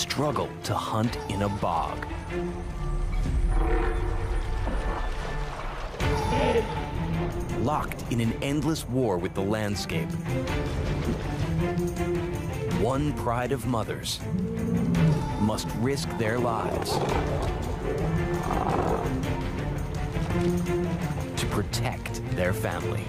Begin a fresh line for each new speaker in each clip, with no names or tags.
struggle to hunt in a bog. Locked in an endless war with the landscape, one pride of mothers must risk their lives to protect their family.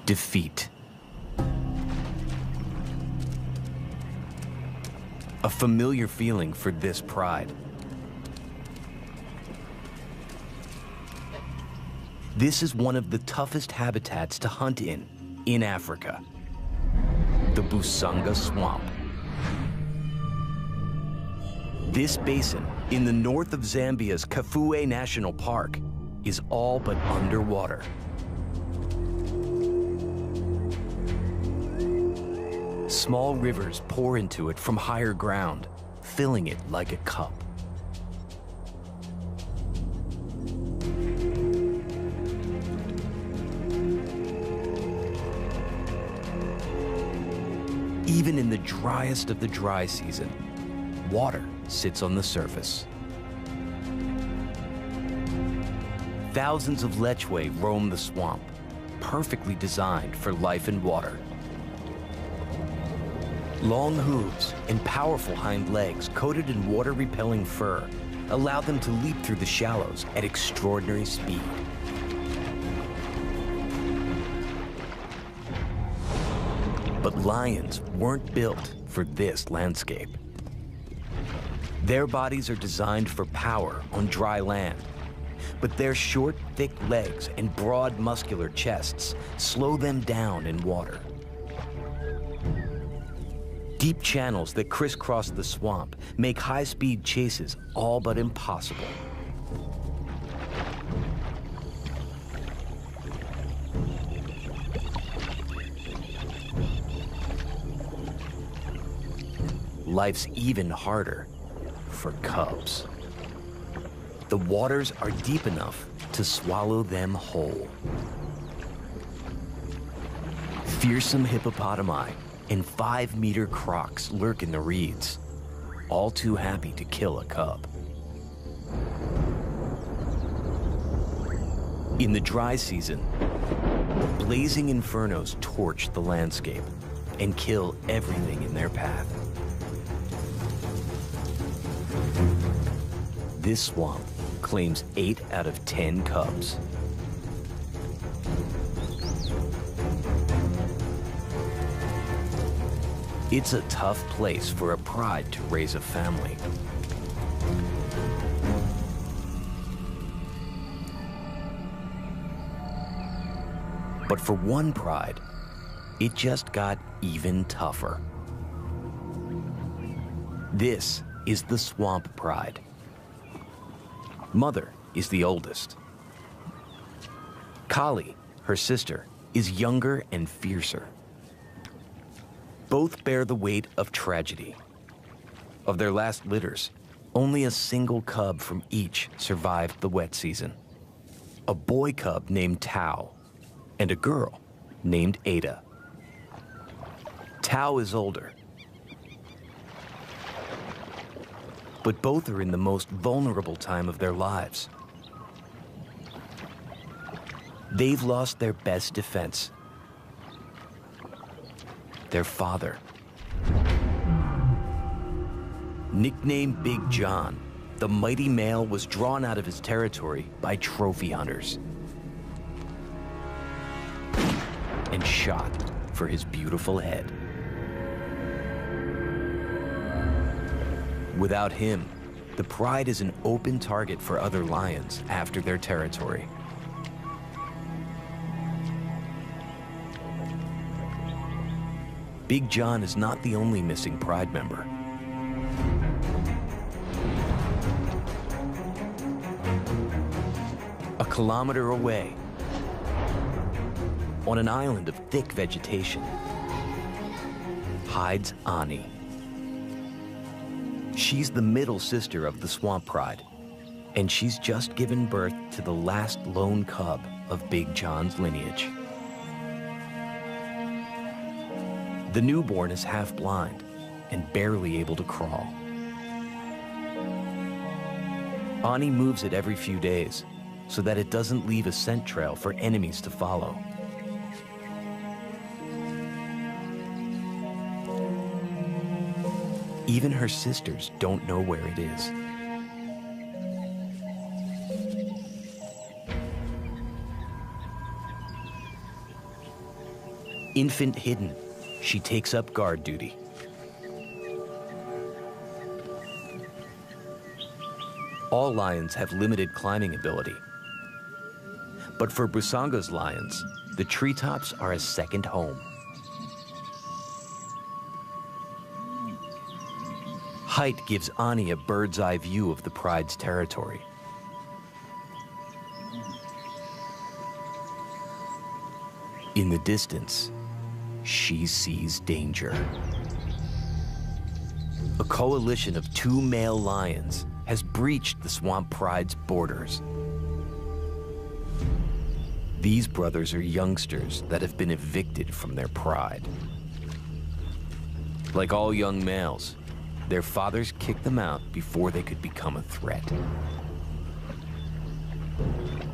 Defeat. A familiar feeling for this pride. This is one of the toughest habitats to hunt in Africa, the Busanga swamp. This basin in the north of Zambia's Kafue National Park is all but underwater. Small rivers pour into it from higher ground, filling it like a cup. Even in the driest of the dry season, water sits on the surface. Thousands of lechwe roam the swamp, perfectly designed for life in water. Long hooves and powerful hind legs coated in water-repelling fur allow them to leap through the shallows at extraordinary speed. But lions weren't built for this landscape. Their bodies are designed for power on dry land, but their short, thick legs and broad, muscular chests slow them down in water. Deep channels that crisscross the swamp make high-speed chases all but impossible. Life's even harder for cubs. The waters are deep enough to swallow them whole. Fearsome hippopotami and 5-meter crocs lurk in the reeds, all too happy to kill a cub. In the dry season, blazing infernos torch the landscape and kill everything in their path. This swamp claims 8 out of 10 cubs. It's a tough place for a pride to raise a family. But for one pride, it just got even tougher. This is the swamp pride. Mother is the oldest. Kali, her sister, is younger and fiercer. Both bear the weight of tragedy. Of their last litters, only a single cub from each survived the wet season. A boy cub named Tao and a girl named Ada. Tao is older, but both are in the most vulnerable time of their lives. They've lost their best defense, their father. Nicknamed Big John, the mighty male was drawn out of his territory by trophy hunters and shot for his beautiful head. Without him, the pride is an open target for other lions after their territory. Big John is not the only missing pride member. A kilometer away, on an island of thick vegetation, hides Ani. She's the middle sister of the swamp pride, and she's just given birth to the last lone cub of Big John's lineage. The newborn is half blind and barely able to crawl. Ani moves it every few days so that it doesn't leave a scent trail for enemies to follow. Even her sisters don't know where it is. Infant hidden, she takes up guard duty. All lions have limited climbing ability. But for Busanga's lions, the treetops are a second home. Height gives Ani a bird's eye view of the pride's territory. In the distance, she sees danger. A coalition of 2 male lions has breached the swamp pride's borders. These brothers are youngsters that have been evicted from their pride. Like all young males, their fathers kicked them out before they could become a threat.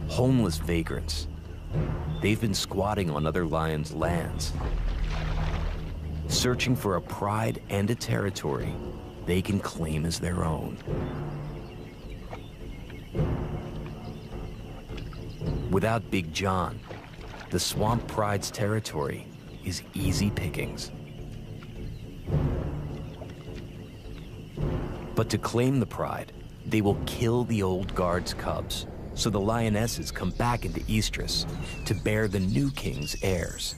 Homeless vagrants, they've been squatting on other lions' lands, searching for a pride and a territory they can claim as their own. Without Big John, the swamp pride's territory is easy pickings. But to claim the pride, they will kill the old guard's cubs, so the lionesses come back into Estrus to bear the new king's heirs.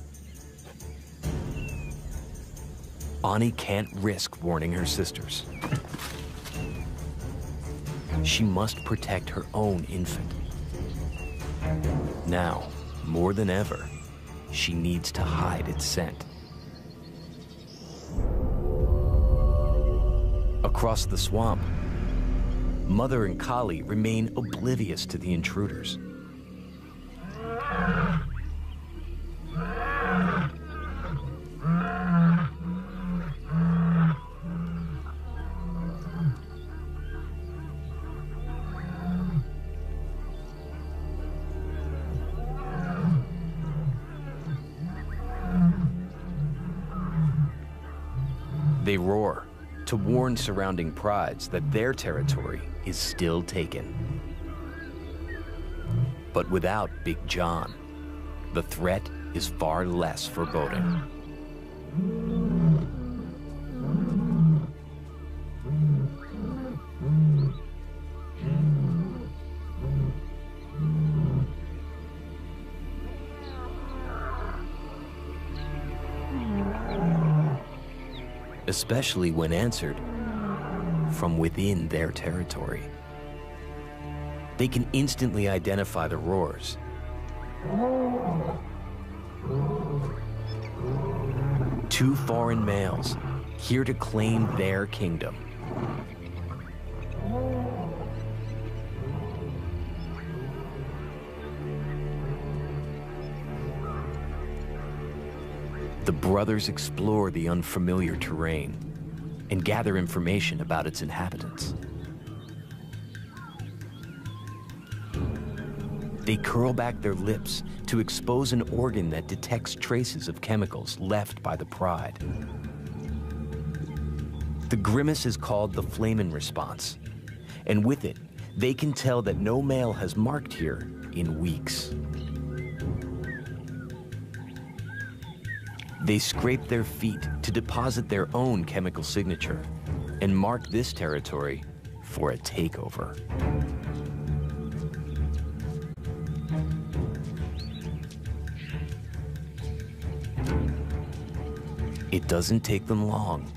Ani can't risk warning her sisters. She must protect her own infant. Now, more than ever, she needs to hide its scent. Across the swamp, Mother and Kali remain oblivious to the intruders. They roar to warn surrounding prides that their territory is still taken. But without Big John, the threat is far less foreboding. especially when answered from within their territory. They can instantly identify the roars. Two foreign males here to claim their kingdom. The brothers explore the unfamiliar terrain and gather information about its inhabitants. They curl back their lips to expose an organ that detects traces of chemicals left by the pride. The grimace is called the flamen response, and with it, they can tell that no male has marked here in weeks. They scrape their feet to deposit their own chemical signature and mark this territory for a takeover. It doesn't take them long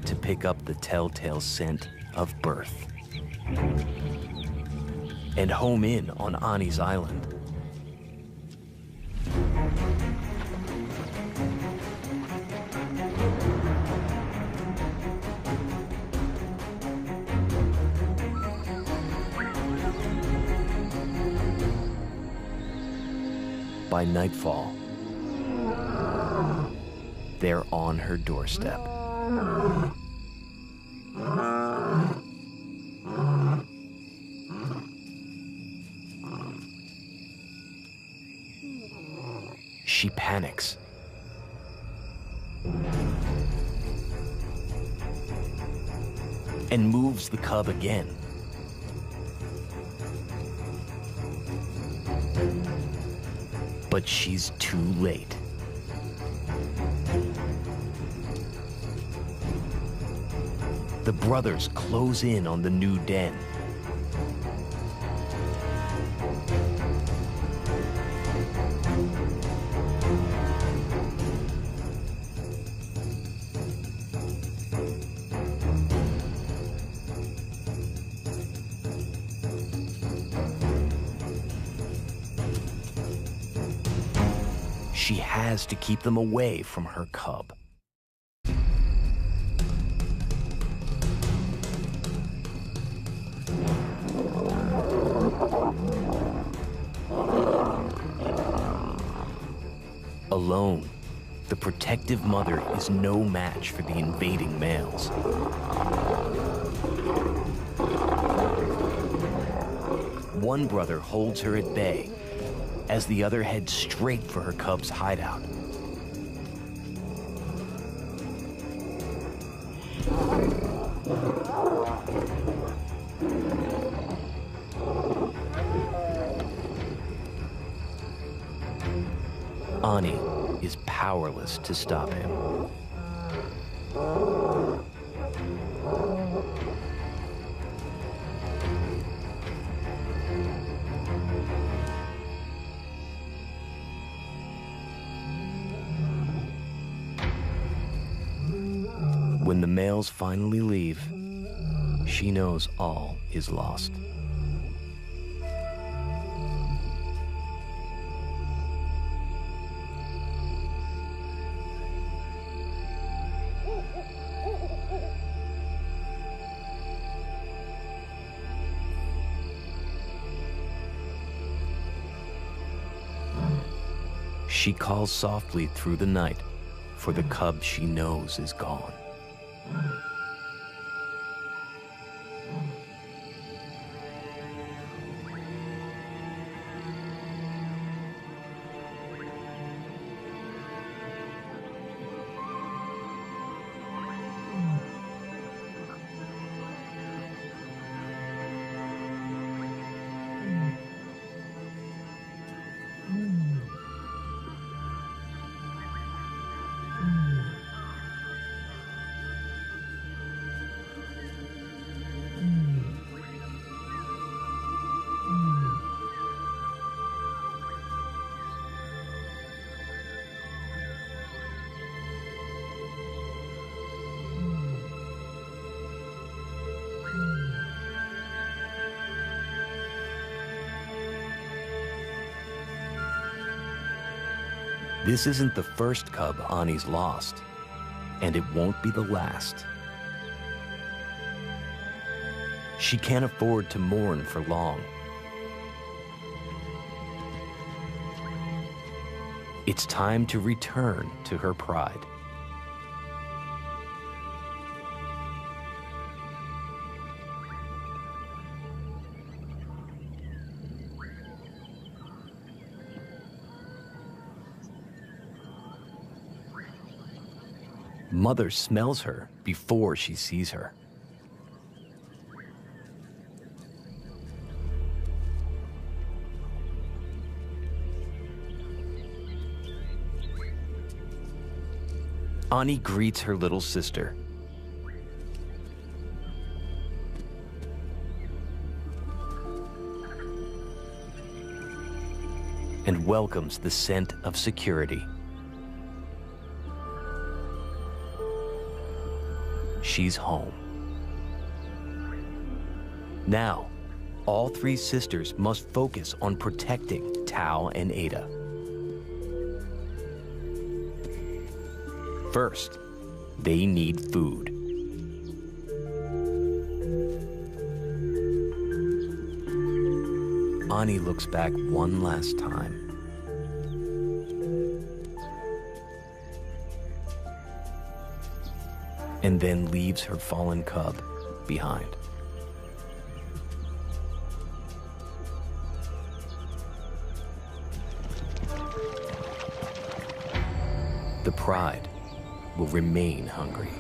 to pick up the telltale scent of birth and home in on Ani's island. By nightfall, they're on her doorstep. She panics. And moves the cub again. But she's too late. The brothers close in on the new den. She has to keep them away from her cub. Alone, the protective mother is no match for the invading males. One brother holds her at bay as the other heads straight for her cub's hideout. Ani is powerless to stop him. When the males finally leave, she knows all is lost. She calls softly through the night for the cub she knows is gone. This isn't the first cub Ani's lost, and it won't be the last. She can't afford to mourn for long. It's time to return to her pride. Mother smells her before she sees her. Ani greets her little sister. And welcomes the scent of security. She's home. Now, all three sisters must focus on protecting Tao and Ada. First, they need food. Ani looks back one last time. And then leaves her fallen cub behind. The pride will remain hungry.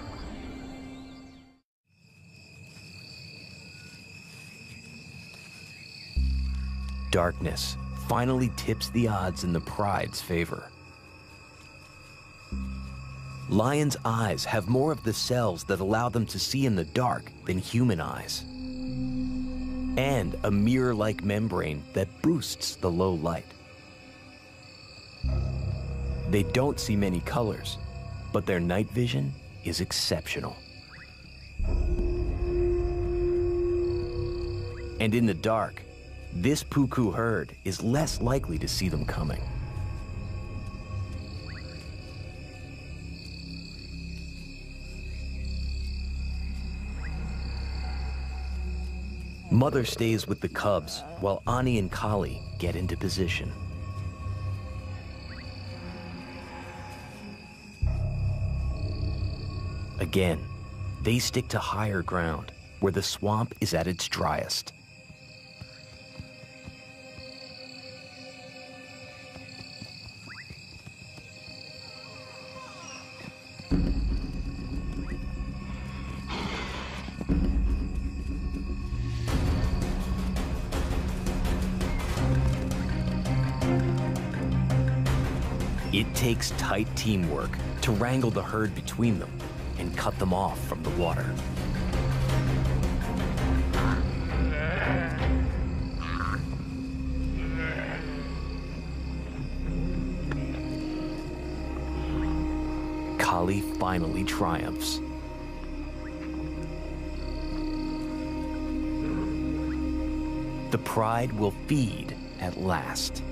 Darkness finally tips the odds in the pride's favor. Lions' eyes have more of the cells that allow them to see in the dark than human eyes, and a mirror-like membrane that boosts the low light. They don't see many colors, but their night vision is exceptional. And in the dark, this puku herd is less likely to see them coming. Mother stays with the cubs while Ani and Kali get into position. Again, they stick to higher ground, where the swamp is at its driest. It takes tight teamwork to wrangle the herd between them and cut them off from the water. Kali finally triumphs. The pride will feed at last.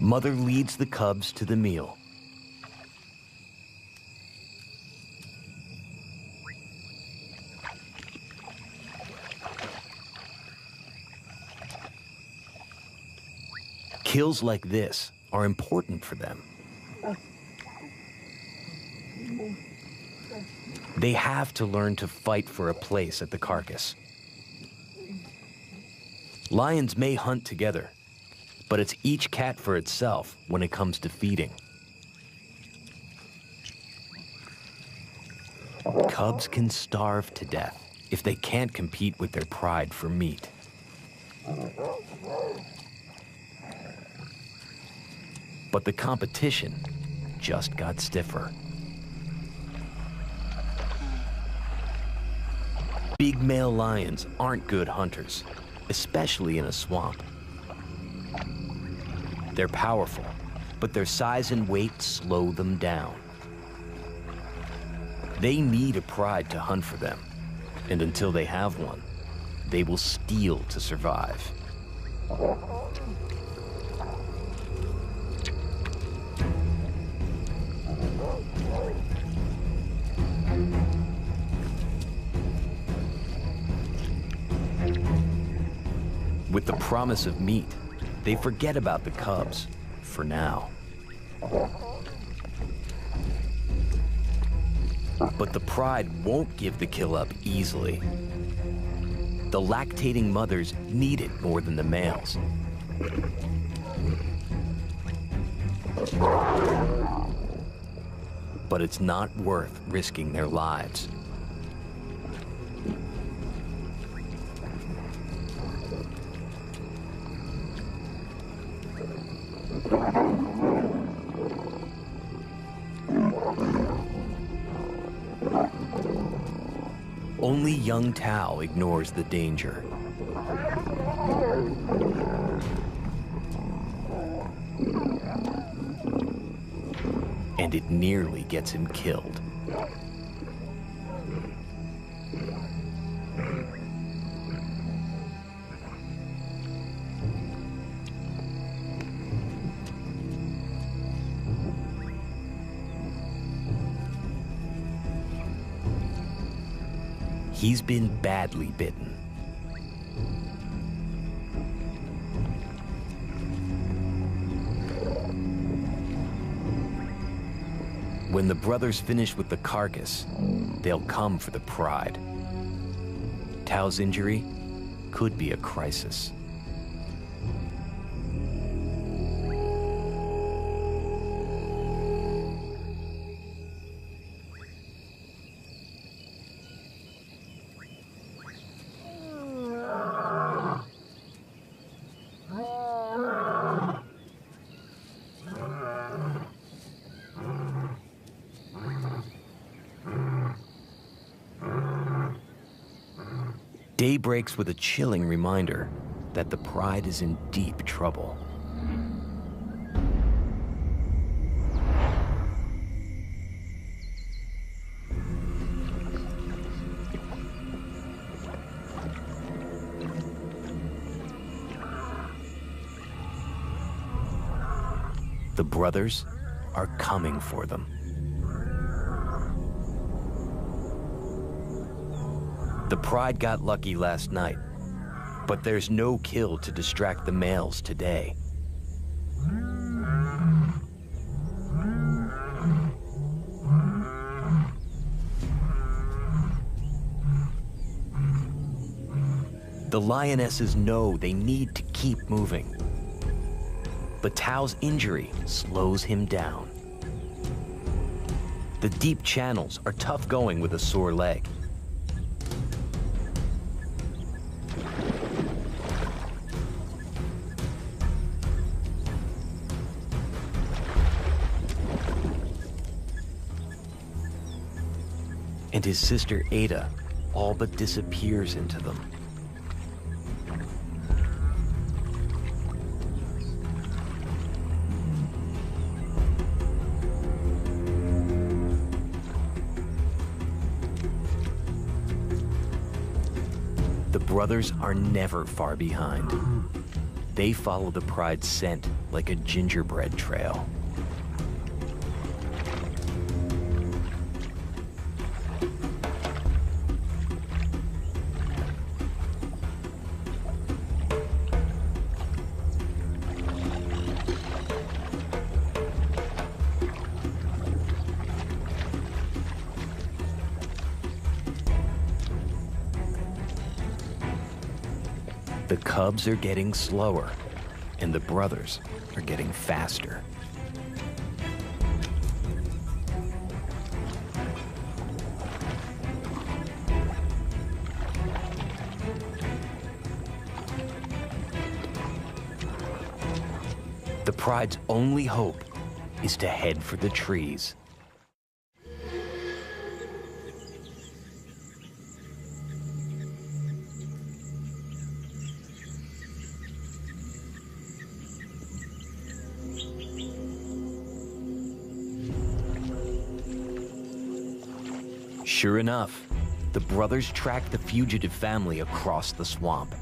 Mother leads the cubs to the meal. Kills like this are important for them. They have to learn to fight for a place at the carcass. Lions may hunt together, but it's each cat for itself when it comes to feeding. Cubs can starve to death if they can't compete with their pride for meat. But the competition just got stiffer. Big male lions aren't good hunters, especially in a swamp. They're powerful, but their size and weight slow them down. They need a pride to hunt for them, and until they have one, they will steal to survive. With the promise of meat, they forget about the cubs, for now. But the pride won't give the kill up easily. The lactating mothers need it more than the males. But it's not worth risking their lives. Only young Tao ignores the danger. And it nearly gets him killed. He's been badly bitten. When the brothers finish with the carcass, they'll come for the pride. Tao's injury could be a crisis. Day breaks with a chilling reminder that the pride is in deep trouble. The brothers are coming for them. The pride got lucky last night, but there's no kill to distract the males today. The lionesses know they need to keep moving, but Tao's injury slows him down. The deep channels are tough going with a sore leg. And his sister Ada all but disappears into them. The brothers are never far behind. They follow the pride's scent like a gingerbread trail. The cubs are getting slower, and the brothers are getting faster. The pride's only hope is to head for the trees. Sure enough, the brothers track the fugitive family across the swamp.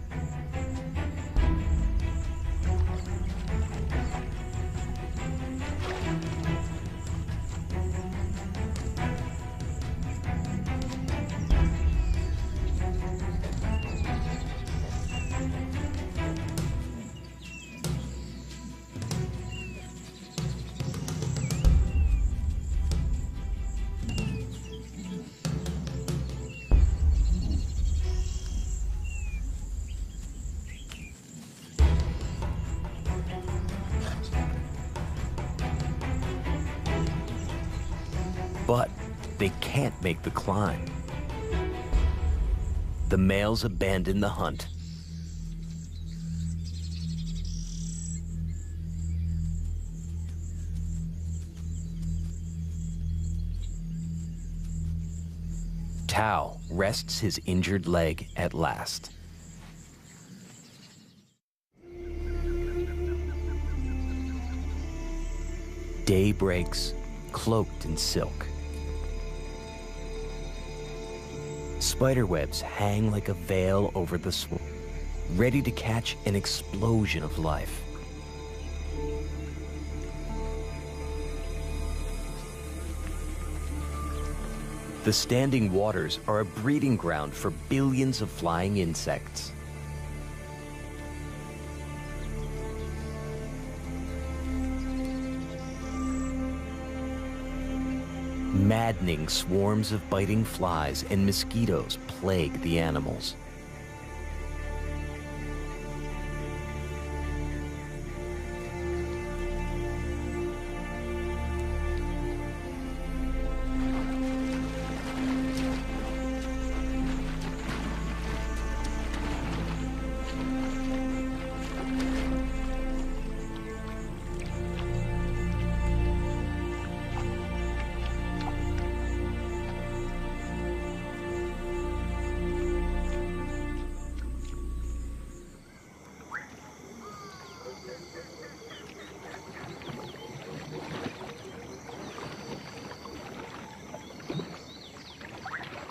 but they can't make the climb. The males abandon the hunt. Tao rests his injured leg at last. Day breaks, cloaked in silk. Spiderwebs hang like a veil over the swamp, ready to catch an explosion of life. The standing waters are a breeding ground for billions of flying insects. Maddening swarms of biting flies and mosquitoes plague the animals.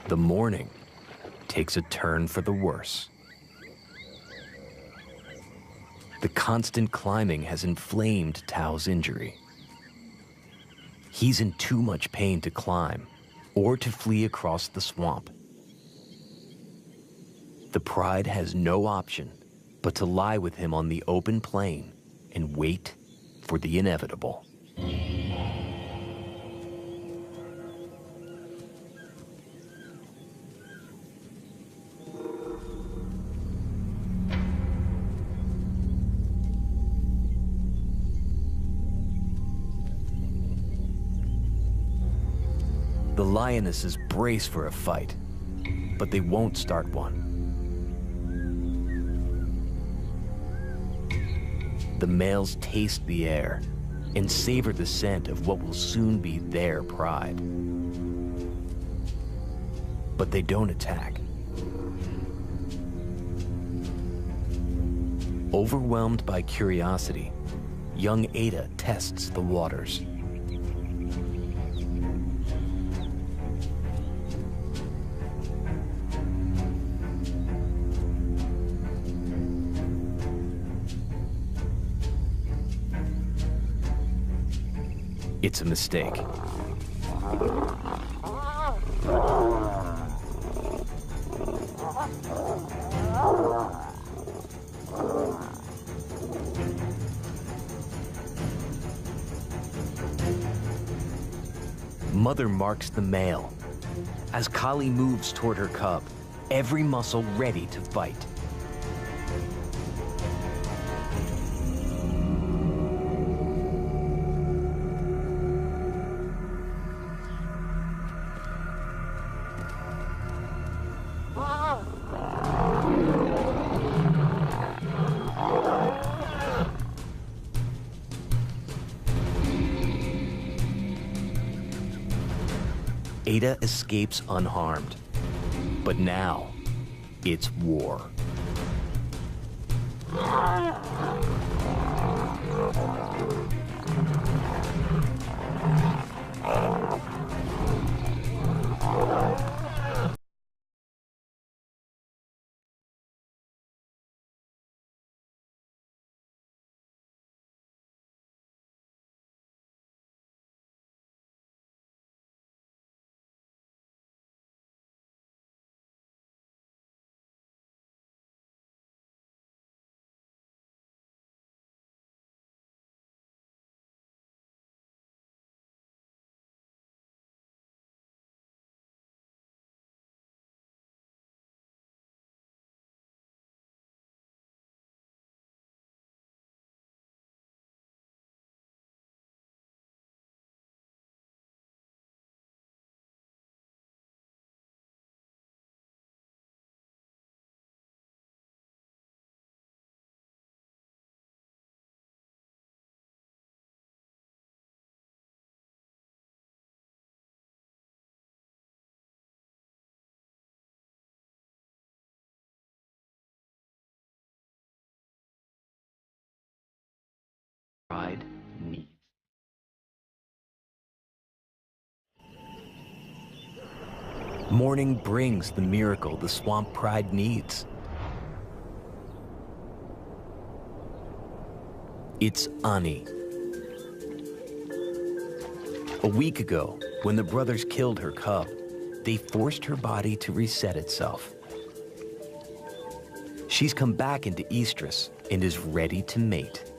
The morning takes a turn for the worse. The constant climbing has inflamed Tao's injury. He's in too much pain to climb or to flee across the swamp. The pride has no option but to lie with him on the open plain and wait for the inevitable. The lionesses brace for a fight, but they won't start one. The males taste the air and savor the scent of what will soon be their pride. But they don't attack. Overwhelmed by curiosity, young Ada tests the waters. It's a mistake. Mother marks the male. As Kali moves toward her cub, every muscle ready to fight. Ada escapes unharmed, but now it's war. pride needs. Morning brings the miracle the swamp pride needs. It's Ani. A week ago, when the brothers killed her cub, they forced her body to reset itself. She's come back into estrus and is ready to mate.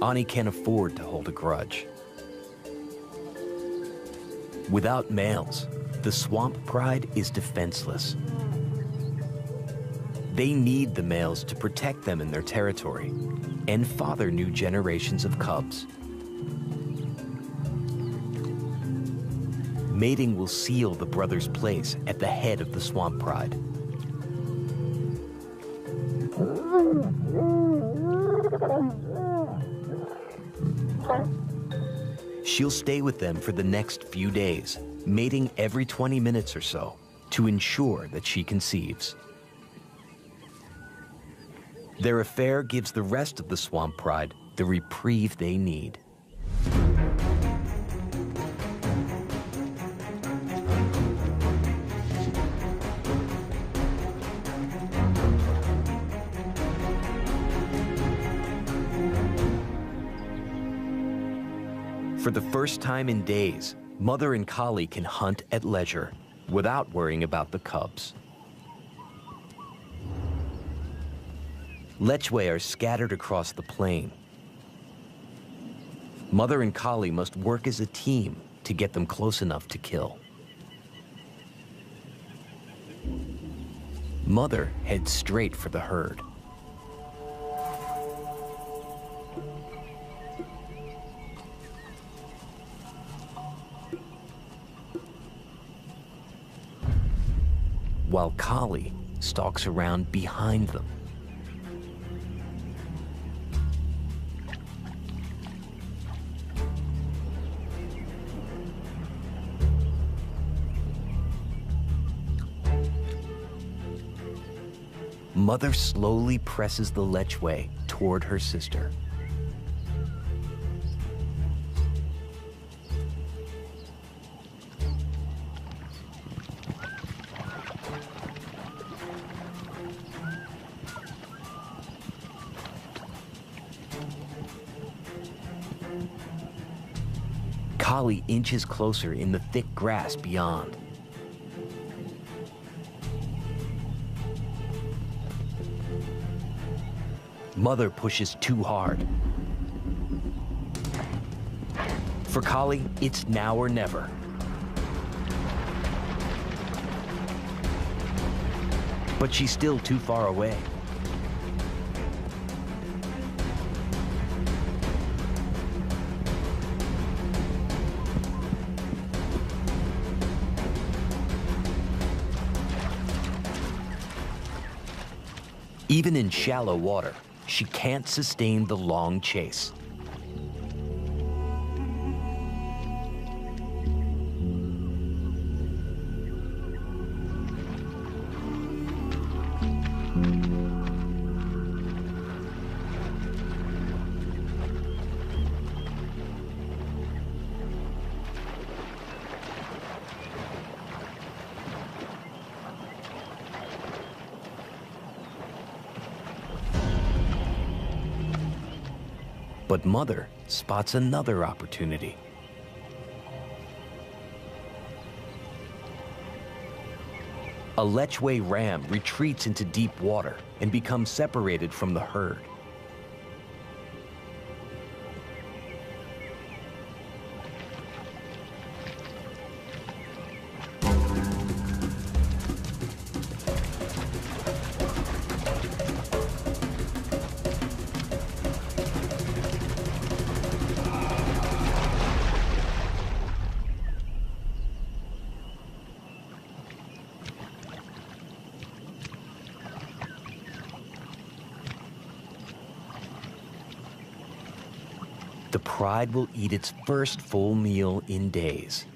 Ani can't afford to hold a grudge. Without males, the swamp pride is defenseless. They need the males to protect them in their territory and father new generations of cubs. Mating will seal the brothers' place at the head of the swamp pride. She'll stay with them for the next few days, mating every 20 minutes or so to ensure that she conceives. Their affair gives the rest of the swamp pride the reprieve they need. For the first time in days, mother and collie can hunt at leisure without worrying about the cubs. Lechwe are scattered across the plain. Mother and collie must work as a team to get them close enough to kill. Mother heads straight for the herd. While collie stalks around behind them. Mother slowly presses the Lechwe toward her sister. Collie inches closer in the thick grass beyond. Mother pushes too hard. For collie, it's now or never. But she's still too far away. Even in shallow water, she can't sustain the long chase. But Mother spots another opportunity. A Lechwe ram retreats into deep water and becomes separated from the herd. The pride will eat its first full meal in days.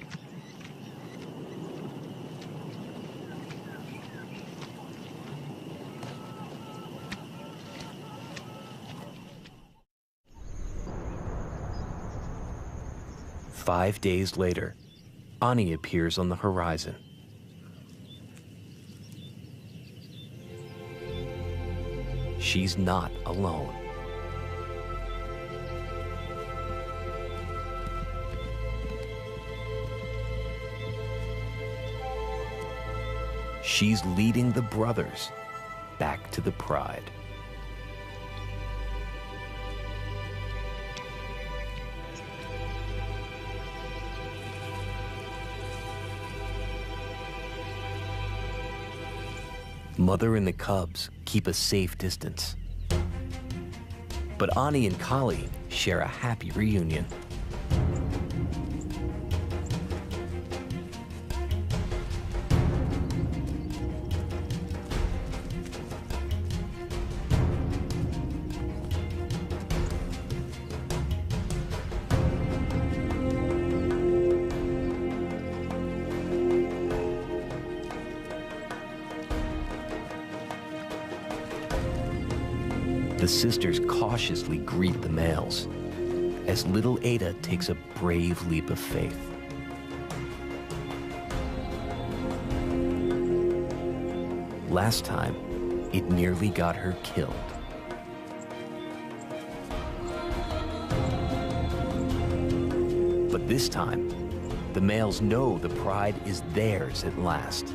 5 days later, Ani appears on the horizon. She's not alone. She's leading the brothers back to the pride. Mother and the cubs keep a safe distance. But Ani and Kali share a happy reunion. The sisters cautiously greet the males as little Ada takes a brave leap of faith. Last time, it nearly got her killed. But this time, the males know the pride is theirs at last.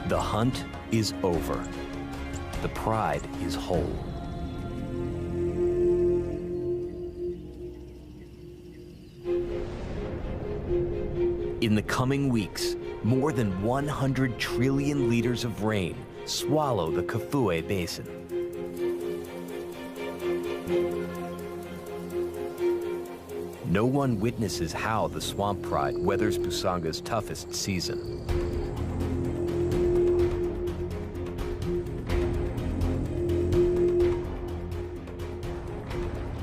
The hunt is over. The pride is whole. In the coming weeks, more than 100 trillion liters of rain swallow the Kafue Basin. No one witnesses how the swamp pride weathers Busanga's toughest season.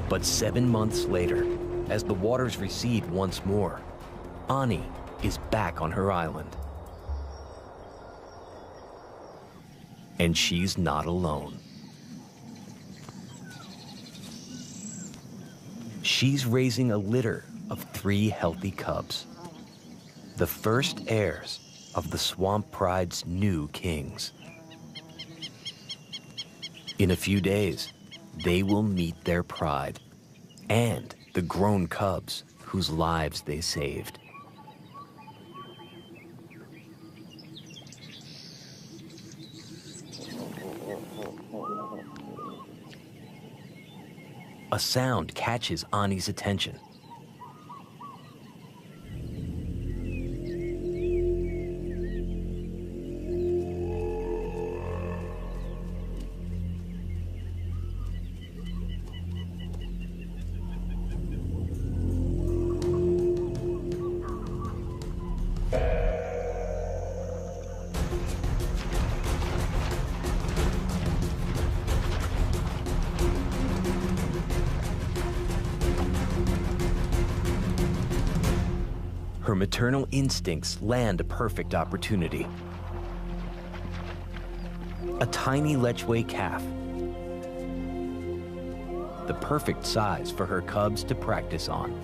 But 7 months later, as the waters recede once more, Ani is back on her island. And she's not alone. She's raising a litter of 3 healthy cubs, the first heirs of the Swamp Pride's new kings. In a few days, they will meet their pride and the grown cubs whose lives they saved. A sound catches Ani's attention. Her maternal instincts land a perfect opportunity. A tiny Lechwe calf, the perfect size for her cubs to practice on.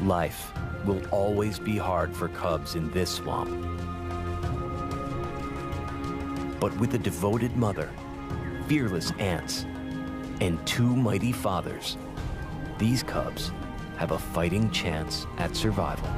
Life will always be hard for cubs in this swamp. But with a devoted mother, fearless aunts, and two mighty fathers, these cubs have a fighting chance at survival.